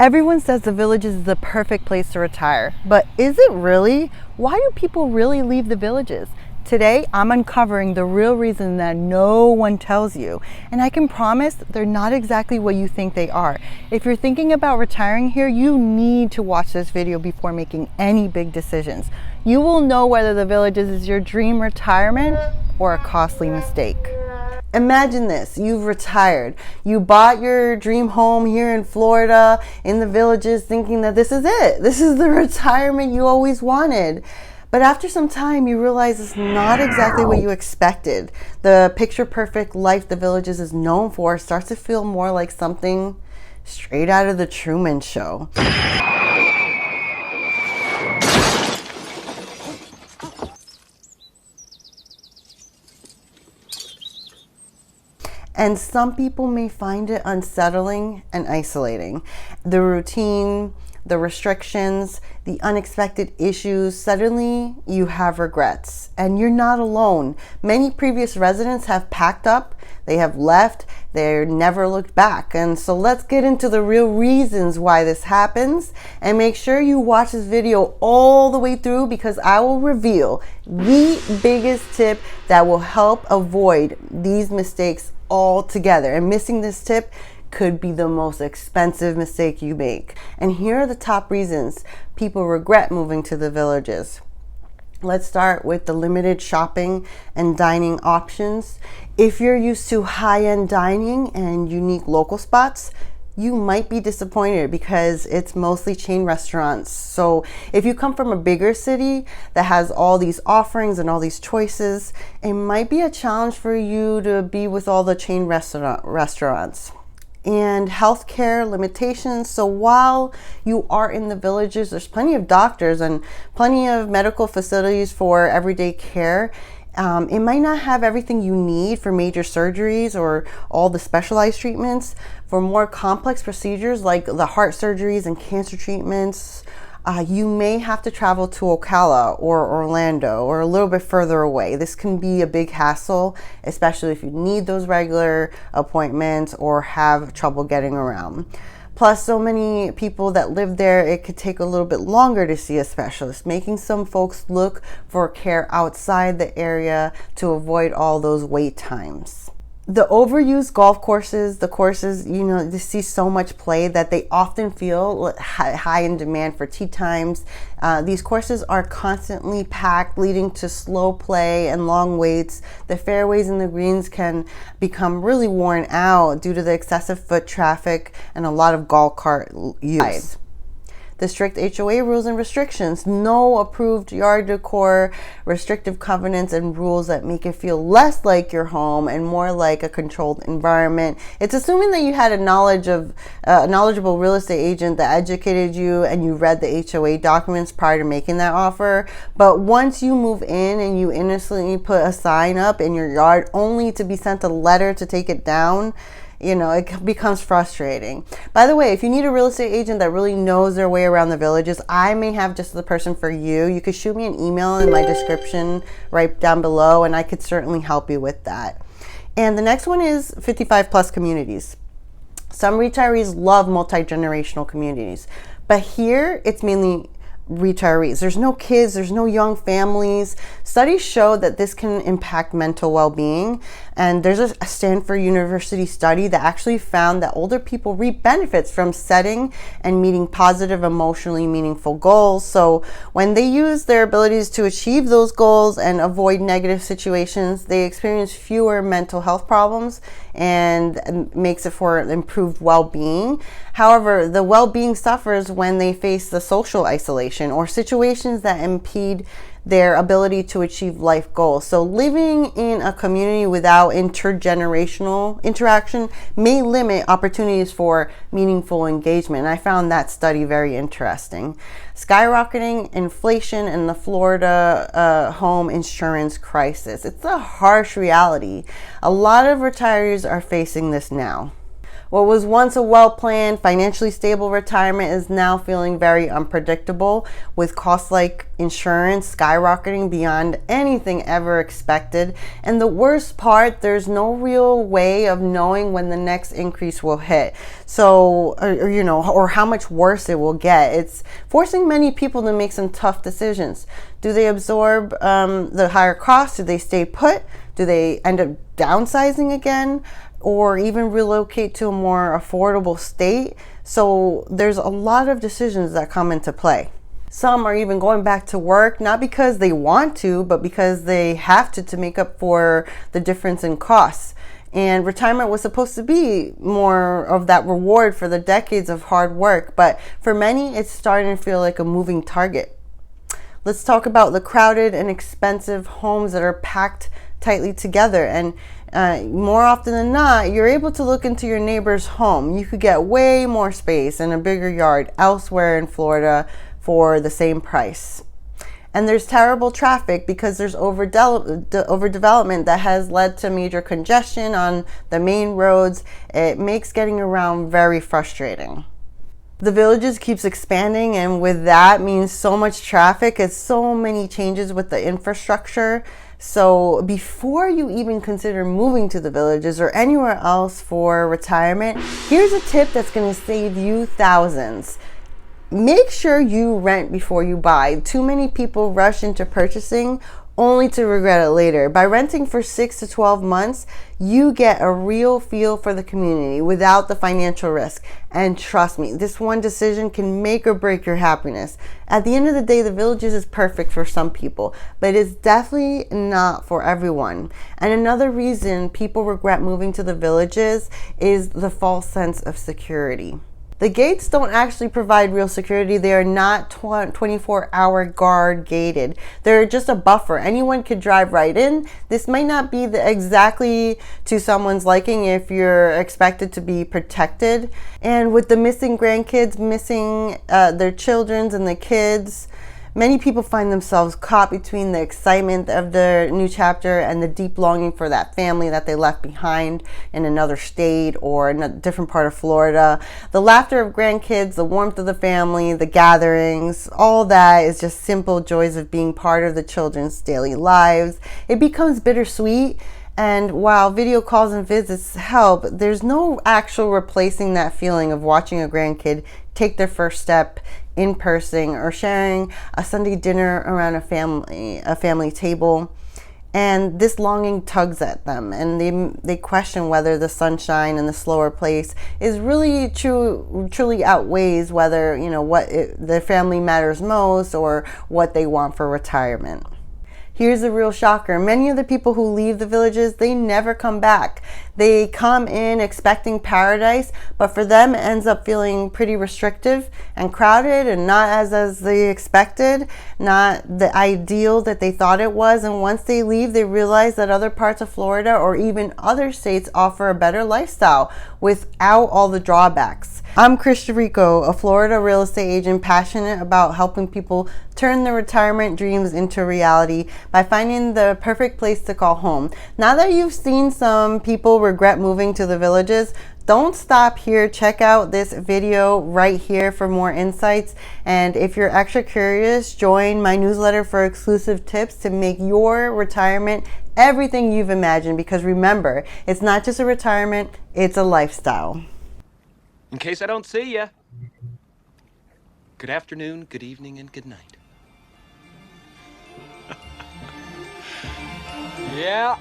Everyone says the Villages is the perfect place to retire, but is it really? Why do people really leave the Villages? Today, I'm uncovering the real reason that no one tells you, and I can promise they're not exactly what you think they are. If you're thinking about retiring here, you need to watch this video before making any big decisions. You will know whether the Villages is your dream retirement or a costly mistake. Imagine this, you've retired. You bought your dream home here in Florida, in the Villages, thinking that this is it. This is the retirement you always wanted. But after some time, you realize it's not exactly what you expected. The picture-perfect life the Villages is known for starts to feel more like something straight out of the Truman Show. And some people may find it unsettling and isolating. The routine, the restrictions, the unexpected issues, suddenly you have regrets. And you're not alone. Many previous residents have packed up, they have left, they never looked back. And so let's get into the real reasons why this happens. And make sure you watch this video all the way through, because I will reveal the biggest tip that will help avoid these mistakes altogether. And missing this tip could be the most expensive mistake you make. And here are the top reasons people regret moving to the Villages. Let's start with the limited shopping and dining options. If you're used to high-end dining and unique local spots, you might be disappointed because it's mostly chain restaurants. So if you come from a bigger city that has all these offerings and all these choices, it might be a challenge for you to be with all the chain restaurants. And healthcare limitations. So while you are in the Villages, there's plenty of doctors and plenty of medical facilities for everyday care. It might not have everything you need for major surgeries or all the specialized treatments. For more complex procedures like the heart surgeries and cancer treatments, you may have to travel to Ocala or Orlando or a little bit further away. This can be a big hassle, especially if you need those regular appointments or have trouble getting around. Plus, so many people that live there, it could take a little bit longer to see a specialist, making some folks look for care outside the area to avoid all those wait times. The overused golf courses, the courses, they see so much play that they often feel high in demand for tee times. These courses are constantly packed, leading to slow play and long waits. The fairways and the greens can become really worn out due to the excessive foot traffic and a lot of golf cart use. The strict HOA rules and restrictions, no approved yard decor, restrictive covenants and rules that make it feel less like your home and more like a controlled environment. It's assuming that you had a knowledgeable real estate agent that educated you and you read the HOA documents prior to making that offer. But once you move in and you innocently put a sign up in your yard only to be sent a letter to take it down, it becomes frustrating. By the way, if you need a real estate agent that really knows their way around the Villages, I may have just the person for you. You could shoot me an email in my description right down below, and I could certainly help you with that. And the next one is 55 plus communities. Some retirees love multi-generational communities, but here it's mainly retirees. There's no kids, there's no young families. Studies show that this can impact mental well-being, and there's a Stanford University study that actually found that older people reap benefits from setting and meeting positive, emotionally meaningful goals. So when they use their abilities to achieve those goals and avoid negative situations, they experience fewer mental health problems and makes it for improved well-being. However, the well-being suffers when they face the social isolation or situations that impede their ability to achieve life goals. So living in a community without intergenerational interaction may limit opportunities for meaningful engagement. And I found that study very interesting. Skyrocketing inflation and the Florida home insurance crisis. It's a harsh reality. A lot of retirees are facing this now. What was once a well-planned, financially stable retirement is now feeling very unpredictable, with costs like insurance skyrocketing beyond anything ever expected. And the worst part, there's no real way of knowing when the next increase will hit. So, or how much worse it will get. It's forcing many people to make some tough decisions. Do they absorb the higher costs? Do they stay put? Do they end up downsizing again? Or even relocate to a more affordable state? So there's a lot of decisions that come into play. Some are even going back to work, not because they want to, but because they have to make up for the difference in costs. And retirement was supposed to be more of that reward for the decades of hard work. But for many, it's starting to feel like a moving target. Let's talk about the crowded and expensive homes that are packed tightly together. And more often than not, you're able to look into your neighbor's home. You could get way more space and a bigger yard elsewhere in Florida for the same price. And there's terrible traffic because there's overdevelopment that has led to major congestion on the main roads. It makes getting around very frustrating. The Villages keeps expanding, and with that means so much traffic. It's so many changes with the infrastructure. So before you even consider moving to the Villages or anywhere else for retirement, here's a tip that's going to save you thousands. Make sure you rent before you buy. Too many people rush into purchasing only to regret it later. By renting for 6 to 12 months, you get a real feel for the community without the financial risk. And trust me, this one decision can make or break your happiness. At the end of the day, the Villages is perfect for some people, but it's definitely not for everyone. And another reason people regret moving to the Villages is the false sense of security. The gates don't actually provide real security. They are not 24-hour guard gated. They're just a buffer. Anyone could drive right in. This might not be exactly to someone's liking if you're expected to be protected. And with the missing grandkids, missing their children's and the kids, many people find themselves caught between the excitement of their new chapter and the deep longing for that family that they left behind in another state or in a different part of Florida. The laughter of grandkids, the warmth of the family, the gatherings, all that is just simple joys of being part of the children's daily lives. It becomes bittersweet. And while video calls and visits help, there's no actual replacing that feeling of watching a grandkid take their first step in person or sharing a Sunday dinner around a family table. And this longing tugs at them, and they question whether the sunshine and the slower pace is really truly outweighs whether their family matters most or what they want for retirement. Here's the real shocker. Many of the people who leave the Villages, they never come back. They come in expecting paradise, but for them it ends up feeling pretty restrictive and crowded and not as they expected, not the ideal that they thought it was. And once they leave, they realize that other parts of Florida or even other states offer a better lifestyle without all the drawbacks. I'm Krish D'Errico, a Florida real estate agent passionate about helping people turn their retirement dreams into reality by finding the perfect place to call home. Now that you've seen some people regret moving to the Villages, don't stop here. Check out this video right here for more insights. And if you're extra curious, join my newsletter for exclusive tips to make your retirement everything you've imagined. Because remember, it's not just a retirement, it's a lifestyle. In case I don't see ya, good afternoon, good evening, and good night. Yeah.